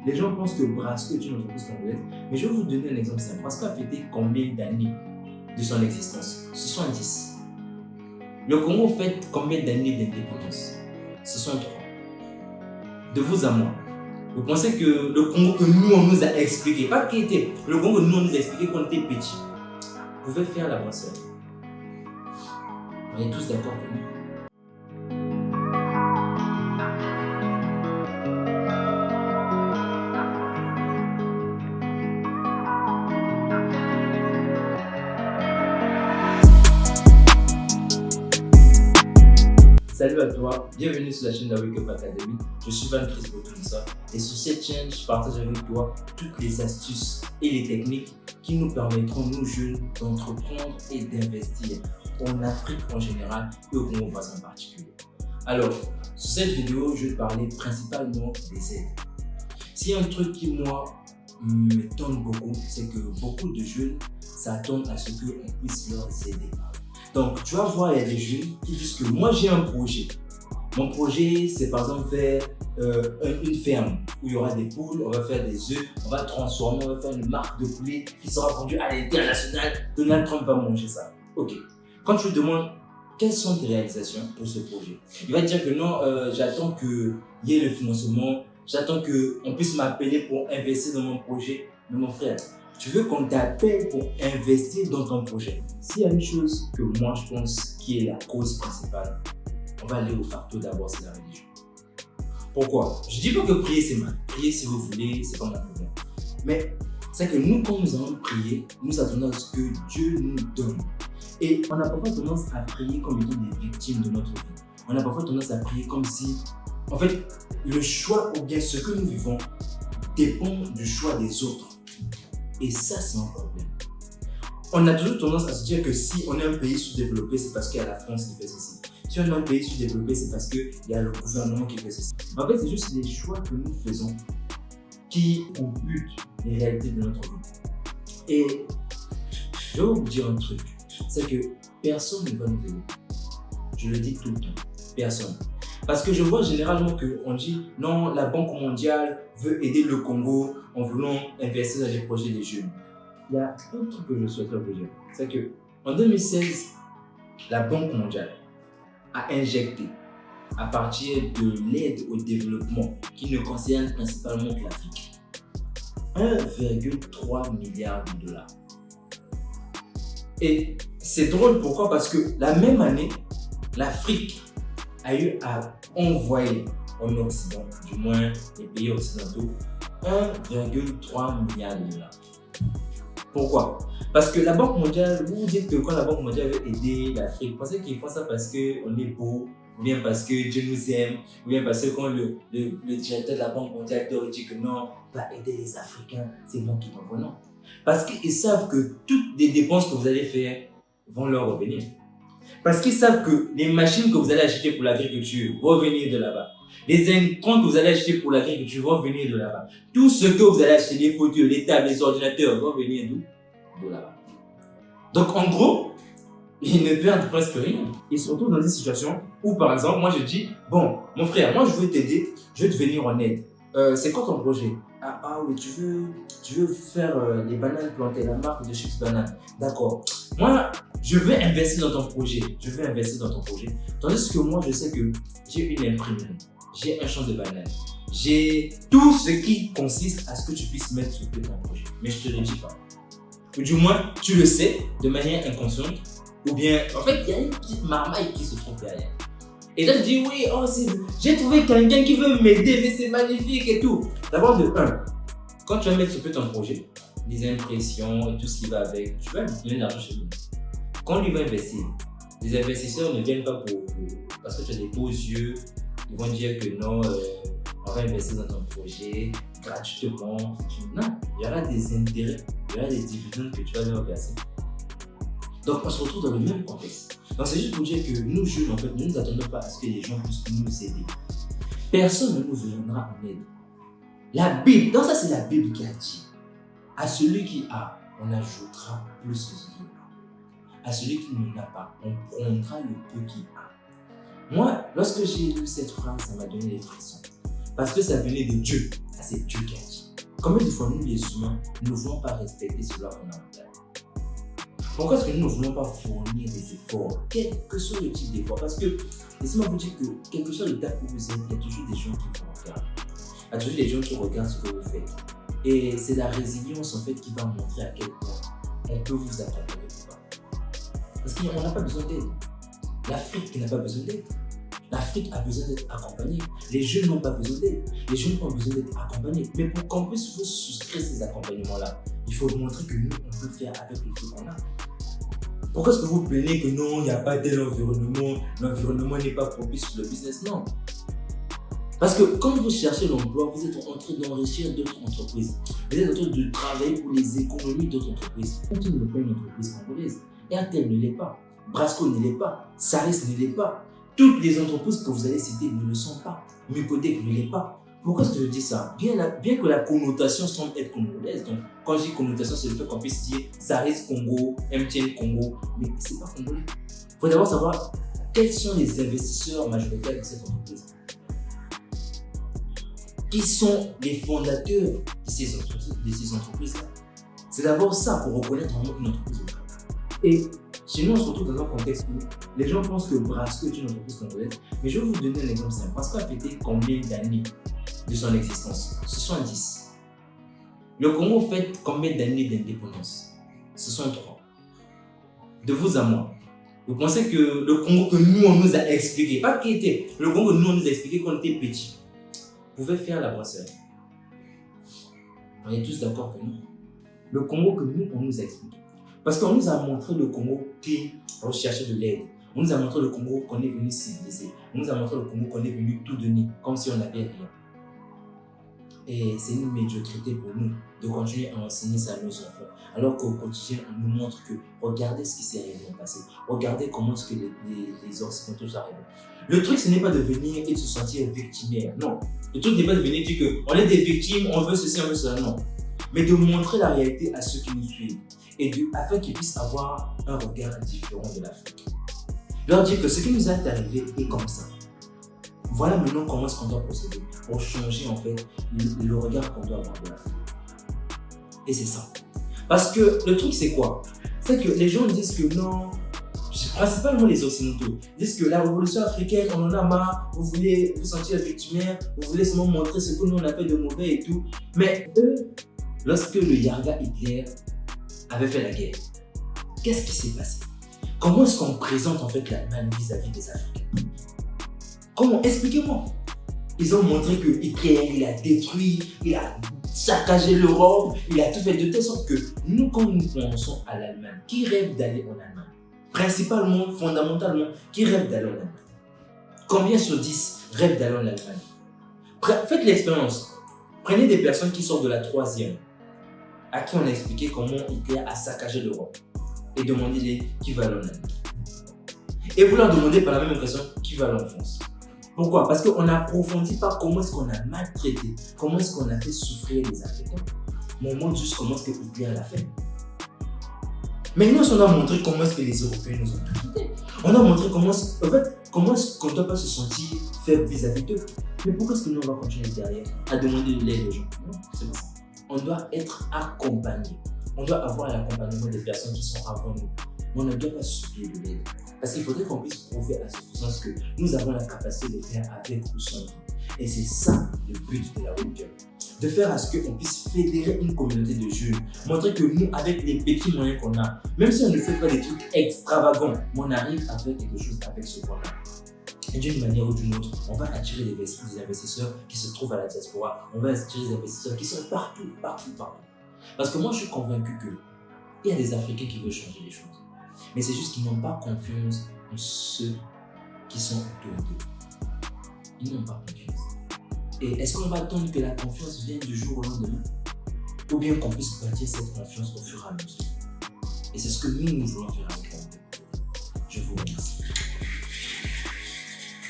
les gens pensent que Brasco est une entreprise congolaise, mais je vais vous donner un exemple simple. Brasco a fêté combien d'années de son existence? 70. Le Congo fête combien d'années d'indépendance? 63. De vous à moi. Vous pensez que le Congo que nous on nous a expliqué, pas qui était, le Congo que nous on nous a expliqué quand on était petit, pouvait faire la brasseur? On est tous d'accord que non. Salut à toi, bienvenue sur la chaîne de la Wake Up Academy. Je suis Van Chris Botonissa et sur cette chaîne, je partage avec toi toutes les astuces et les techniques qui nous permettront, nous jeunes, d'entreprendre et d'investir en Afrique en général et au Congo en particulier. Alors, sur cette vidéo, je vais te parler principalement des aides. S'il y a un truc qui, moi, me tente beaucoup, c'est que beaucoup de jeunes s'attendent à ce qu'on puisse leur aider. Donc, tu vas voir, il y a des jeunes qui disent que moi j'ai un projet. Mon projet, c'est par exemple faire une ferme où il y aura des poules, on va faire des œufs, on va transformer, on va faire une marque de poulet qui sera vendue à l'international. Donald Trump va manger ça. Ok. Quand tu lui demandes quelles sont tes réalisations pour ce projet, il va te dire que non, j'attends qu'il y ait le financement, j'attends qu'on puisse m'appeler pour investir dans mon projet. Mais mon frère, tu veux qu'on t'appelle pour investir dans ton projet. S'il y a une chose que moi je pense qui est la cause principale, on va aller au facteur d'abord, c'est la religion. Pourquoi? Je dis pas que prier c'est mal. Prier si vous voulez, c'est pas mon problème. Mais c'est que nous, quand nous allons prier, nous attendons à ce que Dieu nous donne. Et on a parfois tendance à prier comme étant des victimes de notre vie. On a parfois tendance à prier comme si, en fait, le choix ou bien ce que nous vivons dépend du choix des autres. Et ça, c'est un problème. On a toujours tendance à se dire que si on est un pays sous-développé, c'est parce qu'il y a la France qui fait ceci. Si on est un pays sous-développé, c'est parce qu'il y a le gouvernement qui fait ceci. En fait, c'est juste les choix que nous faisons qui computent les réalités de notre vie. Et je vais vous dire un truc, c'est que personne ne va nous aider. Je le dis tout le temps, personne. Parce que je vois généralement qu'on dit non, la Banque mondiale veut aider le Congo en voulant investir dans les projets des jeunes. Il y a un truc que je souhaiterais vous dire, c'est qu'en 2016, la Banque mondiale a injecté, à partir de l'aide au développement qui ne concerne principalement que l'Afrique, 1,3 milliard de dollars. Et c'est drôle, pourquoi? Parce que la même année, l'Afrique a eu à envoyer en Occident, du moins les pays occidentaux, 1,3 milliard de dollars. Pourquoi? Parce que la Banque mondiale, vous dites que quand la Banque mondiale veut aider l'Afrique, vous pensez qu'ils font ça parce qu'on est beau, ou bien parce que Dieu nous aime, ou bien parce que quand le directeur de la Banque mondiale dit que non, on va aider les Africains, c'est moi qui t'envoie. Non. Parce qu'ils savent que toutes les dépenses que vous allez faire vont leur revenir. Parce qu'ils savent que les machines que vous allez acheter pour l'agriculture vont venir de là-bas. Les intrants que vous allez acheter pour l'agriculture vont venir de là-bas. Tout ce que vous allez acheter, les fauteuils, les tables, les ordinateurs, vont venir d'où? De là-bas. Donc en gros, ils ne perdent presque rien. Ils se retrouvent dans une situation où, par exemple, moi je dis, bon, mon frère, moi je veux t'aider, je vais te venir en aide. C'est quoi ton projet? Ah oui, tu veux faire les bananes plantées, la marque de chips bananes. D'accord. Moi, je veux investir dans ton projet. Tandis que moi, je sais que j'ai une imprimerie, j'ai un champ de bananes, j'ai tout ce qui consiste à ce que tu puisses mettre sur ton projet. Mais je te le dis pas. Ou du moins, tu le sais de manière inconsciente. Ou bien, en fait, il y a une petite marmaille qui se trouve derrière. Et là, je dis, oui, oh, j'ai trouvé quelqu'un qui veut m'aider, mais c'est magnifique et tout. D'abord, de 1, quand tu vas mettre sur ton projet, les impressions et tout ce qui va avec, tu vas lui donner de l'argent chez lui. Quand lui va investir, les investisseurs ne viennent pas parce que tu as des beaux yeux, ils vont dire que non, on va investir dans ton projet gratuitement. Non, il y aura des intérêts, il y aura des dividendes que tu vas leur verser. Donc, on se retrouve dans le même contexte. Donc, c'est juste pour dire que nous, jeunes, en fait, nous ne attendons pas à ce que les gens puissent nous aider. Personne ne nous viendra en aide. La Bible, donc ça, c'est la Bible qui a dit, à celui qui a, on ajoutera plus que ce qu'il a. À celui qui n'en a pas, on prendra le peu qu'il a. Moi, lorsque j'ai lu cette phrase, ça m'a donné des frissons. parce que ça venait de Dieu. Ça, c'est Dieu qui a dit. Combien de fois nous, les humains, ne voulons pas respecter ce loi fondamentale? Pourquoi est-ce que nous ne voulons pas fournir des efforts, quel que soit le type d'effort? Parce que, laissez-moi vous dire que, quel que soit l'étape où vous êtes, il y a toujours des gens qui vont faire. Il y a toujours des gens qui regardent ce que vous faites. Et c'est la résilience, en fait, qui va montrer à quel point on peut vous accompagner ou pas. Parce qu'on n'a pas besoin d'aide. L'Afrique n'a pas besoin d'aide. L'Afrique a besoin d'être accompagnée. Les jeunes n'ont pas besoin d'aide. Les jeunes ont besoin d'être accompagnés. Mais pour qu'on puisse vous souscrire ces accompagnements-là, il faut montrer que nous, on peut faire avec le truc qu'on a. Pourquoi est-ce que vous plaignez que non, il n'y a pas tel environnement, l'environnement n'est pas propice pour le business? Non. Parce que quand vous cherchez l'emploi, vous êtes en train d'enrichir d'autres entreprises. Vous êtes en train de travailler pour les économies d'autres entreprises. Continue ne pas une entreprise congolaise. Airtel ne l'est pas. Brasco ne l'est pas. Saris ne l'est pas. Toutes les entreprises que vous allez citer ne le sont pas. Micodec ne l'est pas. Pourquoi est-ce que je dis ça? Bien que la connotation semble être congolaise, donc quand je dis connotation, c'est le fait qu'on puisse dire Saris Congo, MTN Congo, mais c'est pas congolais. Il faut d'abord savoir quels sont les investisseurs majoritaires de cette entreprise. Qui sont les fondateurs de ces entreprises-là? C'est d'abord ça pour reconnaître vraiment une entreprise locale. Et chez nous, on se retrouve dans un contexte où les gens pensent que Brasco est une entreprise congolaise, mais je vais vous donner un exemple simple. Brasco a fêté combien d'années de son existence? 70. Le Congo fête combien d'années d'indépendance? 63. De vous à moi. Vous pensez que le Congo que nous, on nous a expliqué, pas qui était, le Congo que nous, on nous a expliqué quand on était petit, pouvait faire la brasserie? On est tous d'accord que non. Le Congo que nous, on nous a expliqué. Parce qu'on nous a montré le Congo qui recherchait de l'aide. On nous a montré le Congo qu'on est venu civiliser. On nous a montré le Congo qu'on est venu tout donner, comme si on n'avait rien. Et c'est une médiocrité pour nous de continuer à enseigner ça à nos enfants. Alors qu'au quotidien, on nous montre que regardez ce qui s'est réellement passé. Regardez comment est-ce que les Occidentaux sont arrivés. Le truc, ce n'est pas de venir et de se sentir victimaire. Non. Le truc n'est pas de venir dire qu'on est des victimes, on veut ceci, on veut cela. Non. Mais de montrer la réalité à ceux qui nous suivent. Et afin qu'ils puissent avoir un regard différent de l'Afrique. Leur dire que ce qui nous est arrivé est comme ça. Voilà maintenant comment est-ce qu'on doit procéder pour changer en fait le regard qu'on doit avoir de l'Afrique. Et c'est ça. Parce que le truc c'est quoi? C'est que les gens disent que non, principalement les Occidentaux, disent que la révolution africaine, on en a marre, vous voulez vous sentir victimaire, vous voulez seulement montrer ce que nous on a fait de mauvais et tout. Mais eux, lorsque le Yarga Hitler avait fait la guerre, qu'est-ce qui s'est passé? Comment est-ce qu'on présente en fait l'Allemagne vis-à-vis des Africains? Comment? Expliquez-moi. Ils ont montré que Hitler, il a détruit, il a saccagé l'Europe, il a tout fait de telle sorte que nous, quand nous pensons à l'Allemagne, qui rêve d'aller en Allemagne? Principalement, fondamentalement, qui rêve d'aller en Allemagne? Combien sur 10 rêvent d'aller en Allemagne? Faites l'expérience. Prenez des personnes qui sortent de la 3e, à qui on a expliqué comment Hitler a saccagé l'Europe, et demandez-les qui va aller en Allemagne. Et vous leur demandez par la même occasion qui va aller en France. Pourquoi? Parce qu'on n'approfondit pas comment est-ce qu'on a maltraité, comment est-ce qu'on a fait souffrir les Africains. Mais on montre juste comment est-ce que Hitler l'a fait. Mais nous, on a montré comment est-ce que les Européens nous ont quittés. On a montré comment est-ce qu'on ne doit pas se sentir faible vis-à-vis d'eux. Mais pourquoi est-ce que nous, on va continuer derrière à demander de l'aide aux gens? Non, c'est pas ça. On doit être accompagné. On doit avoir l'accompagnement des personnes qui sont avant nous. Mais on ne doit pas supplier de l'aide. Parce qu'il faudrait qu'on puisse prouver à suffisance que nous avons la capacité de faire avec ou sans nous. Et c'est ça le but de la webcam. De faire à ce qu'on puisse fédérer une communauté de jeunes. Montrer que nous, avec les petits moyens qu'on a, même si on ne fait pas des trucs extravagants, on arrive à faire quelque chose avec ce qu'on a. Et d'une manière ou d'une autre, on va attirer des investisseurs qui se trouvent à la diaspora. On va attirer des investisseurs qui sont partout. Parce que moi, je suis convaincu qu'il y a des Africains qui veulent changer les choses. Mais c'est juste qu'ils n'ont pas confiance en ceux qui sont autour d'eux. Ils n'ont pas confiance. Et est-ce qu'on va attendre que la confiance vienne du jour au lendemain? Ou bien qu'on puisse bâtir cette confiance au fur et à mesure? Et c'est ce que nous voulons faire avec vous. Je vous remercie.